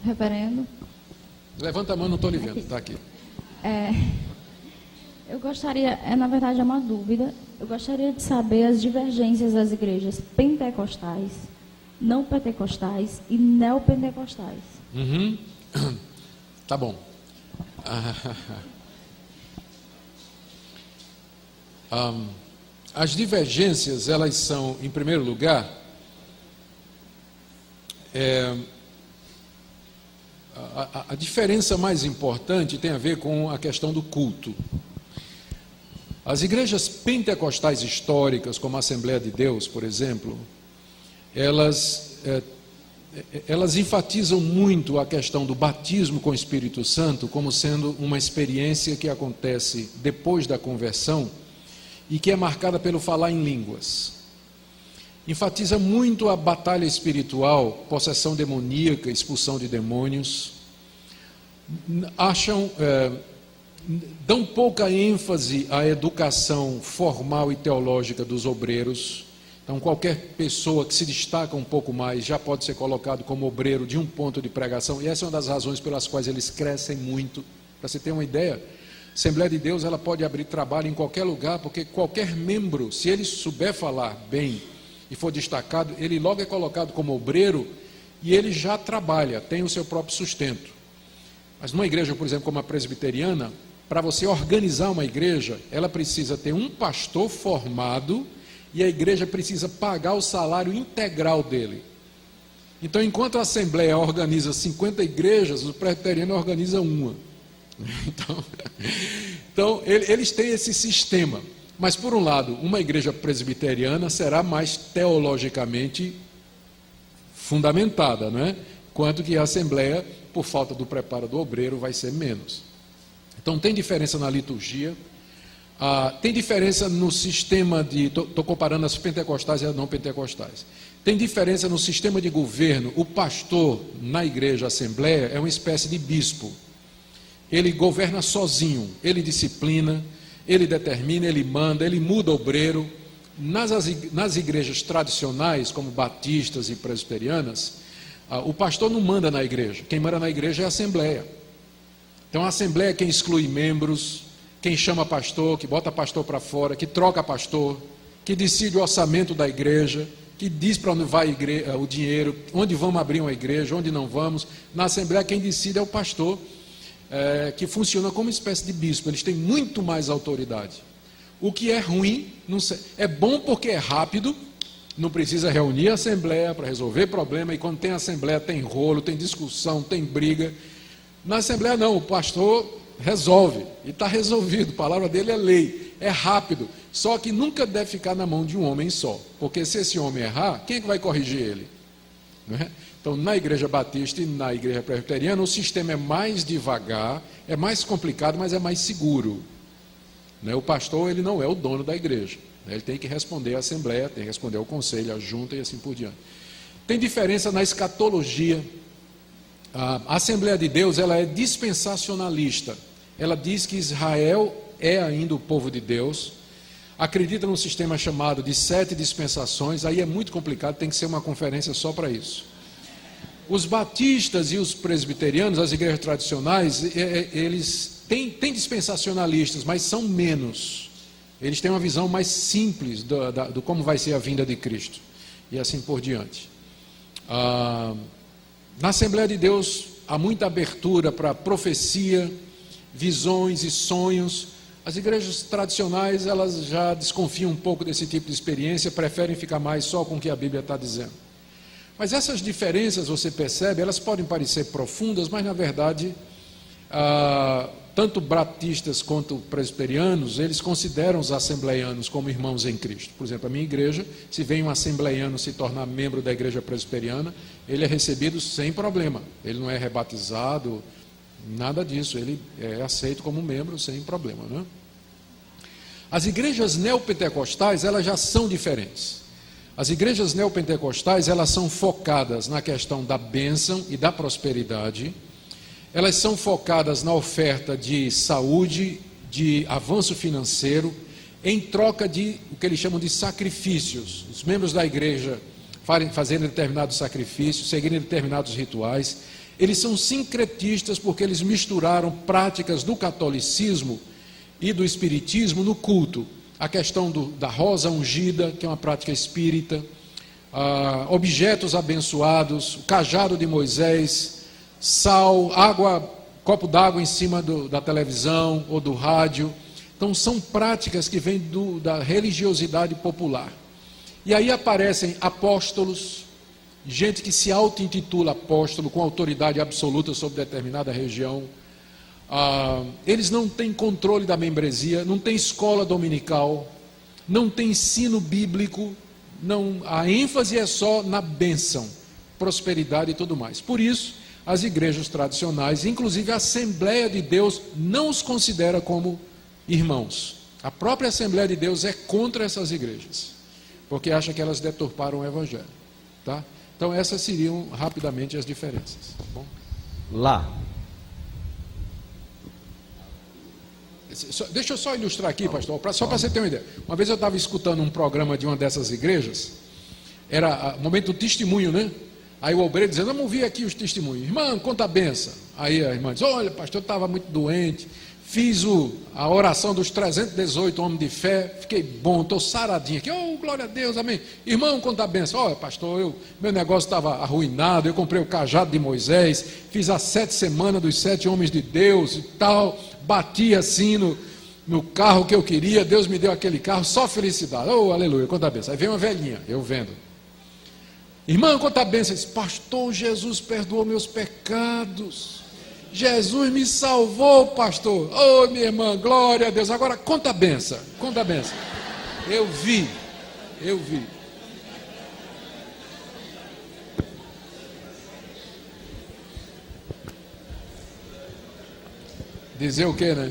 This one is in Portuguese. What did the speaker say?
Reverendo. Levanta a mão, não estou lhe vendo. Está aqui. Eu gostaria, na verdade é uma dúvida, eu gostaria de saber as divergências das igrejas pentecostais, não pentecostais e neopentecostais. Uhum. Tá bom. As divergências, elas são, em primeiro lugar, a diferença mais importante tem a ver com a questão do culto. As igrejas pentecostais históricas, como a Assembleia de Deus, por exemplo, elas enfatizam muito a questão do batismo com o Espírito Santo como sendo uma experiência que acontece depois da conversão e que é marcada pelo falar em línguas. Enfatiza muito a batalha espiritual, possessão demoníaca, expulsão de demônios. Dão pouca ênfase à educação formal e teológica dos obreiros. Então, qualquer pessoa que se destaca um pouco mais já pode ser colocado como obreiro de um ponto de pregação, e essa é uma das razões pelas quais eles crescem muito. Para você ter uma ideia, a Assembleia de Deus ela pode abrir trabalho em qualquer lugar, porque qualquer membro, se ele souber falar bem e for destacado, ele logo é colocado como obreiro e ele já trabalha, tem o seu próprio sustento. Mas numa igreja, por exemplo, como a presbiteriana, para você organizar uma igreja, ela precisa ter um pastor formado e a igreja precisa pagar o salário integral dele. Então, enquanto a Assembleia organiza 50 igrejas, o presbiteriano organiza uma. Então, eles têm esse sistema. Mas, por um lado, uma igreja presbiteriana será mais teologicamente fundamentada, não é? Enquanto que a Assembleia, por falta do preparo do obreiro, vai ser menos. Então, tem diferença na liturgia. Tem diferença no sistema de... Estou comparando as pentecostais e as não pentecostais. Tem diferença no sistema de governo. O pastor, na igreja Assembleia, é uma espécie de bispo. Ele governa sozinho, ele disciplina, ele determina, ele manda, ele muda obreiro. Nas igrejas tradicionais, como batistas e presbiterianas, o pastor não manda na igreja. Quem manda na igreja é a Assembleia. Então a Assembleia é quem exclui membros, quem chama pastor, que bota pastor para fora, que troca pastor, que decide o orçamento da igreja, que diz para onde vai o dinheiro, onde vamos abrir uma igreja, onde não vamos. Na Assembleia quem decide é o pastor, que funciona como uma espécie de bispo. Eles têm muito mais autoridade. O que é ruim, é bom porque é rápido, não precisa reunir a Assembleia para resolver problema, e quando tem Assembleia tem rolo, tem discussão, tem briga. Na Assembleia não, o pastor resolve, e está resolvido, a palavra dele é lei, é rápido, só que nunca deve ficar na mão de um homem só, porque se esse homem errar, quem é que vai corrigir ele? Não é? Então, na igreja batista e na igreja presbiteriana, o sistema é mais devagar, é mais complicado, mas é mais seguro. Né? O pastor, ele não é o dono da igreja. Né? Ele tem que responder à Assembleia, tem que responder ao conselho, à junta e assim por diante. Tem diferença na escatologia. A Assembleia de Deus, ela é dispensacionalista. Ela diz que Israel é ainda o povo de Deus. Acredita num sistema chamado de 7 dispensações. Aí é muito complicado, tem que ser uma conferência só para isso. Os batistas e os presbiterianos, as igrejas tradicionais, eles têm dispensacionalistas, mas são menos. Eles têm uma visão mais simples do como vai ser a vinda de Cristo. E assim por diante. Na Assembleia de Deus, há muita abertura para profecia, visões e sonhos. As igrejas tradicionais, elas já desconfiam um pouco desse tipo de experiência, preferem ficar mais só com o que a Bíblia está dizendo. Mas essas diferenças, você percebe, elas podem parecer profundas, mas na verdade, tanto batistas quanto presbiterianos, eles consideram os assembleianos como irmãos em Cristo. Por exemplo, a minha igreja, se vem um assembleiano se tornar membro da igreja presbiteriana, ele é recebido sem problema. Ele não é rebatizado, nada disso. Ele é aceito como membro sem problema, né? As igrejas neopentecostais, elas já são diferentes. As igrejas neopentecostais, elas são focadas na questão da bênção e da prosperidade. Elas são focadas na oferta de saúde, de avanço financeiro, em troca de o que eles chamam de sacrifícios. Os membros da igreja fazerem determinados sacrifícios, seguirem determinados rituais. Eles são sincretistas porque eles misturaram práticas do catolicismo e do espiritismo no culto. A questão da rosa ungida, que é uma prática espírita, objetos abençoados, o cajado de Moisés, sal, água, copo d'água em cima da televisão ou do rádio. Então são práticas que vêm da religiosidade popular. E aí aparecem apóstolos, gente que se auto-intitula apóstolo, com autoridade absoluta sobre determinada região. Eles não têm controle da membresia, não tem escola dominical, não tem ensino bíblico, a ênfase é só na bênção, prosperidade e tudo mais. Por isso, as igrejas tradicionais, inclusive a Assembleia de Deus, não os considera como irmãos. A própria Assembleia de Deus é contra essas igrejas, porque acha que elas deturparam o Evangelho. Tá? Então essas seriam rapidamente as diferenças. Tá bom? Lá. Deixa eu só ilustrar aqui, pastor, só para você ter uma ideia. Uma vez eu estava escutando um programa de uma dessas igrejas, era o momento do testemunho, né? Aí o obreiro dizendo, vamos ouvir aqui os testemunhos. Irmã, conta a benção. Aí a irmã diz, olha, pastor, eu estava muito doente, fiz a oração dos 318 homens de fé, fiquei bom, estou saradinho aqui, oh, glória a Deus, amém. Irmão, conta a benção. Olha, pastor, meu negócio estava arruinado, eu comprei o cajado de Moisés, fiz as 7 semanas dos 7 homens de Deus e tal, bati assim no carro que eu queria, Deus me deu aquele carro, só felicidade. Oh, aleluia, conta a benção. Aí vem uma velhinha, eu vendo. Irmã, conta a benção. Diz, pastor, Jesus perdoou meus pecados. Jesus me salvou, pastor. Oh, minha irmã, glória a Deus. Agora conta a benção, conta a benção. Eu vi. Dizer o quê, né?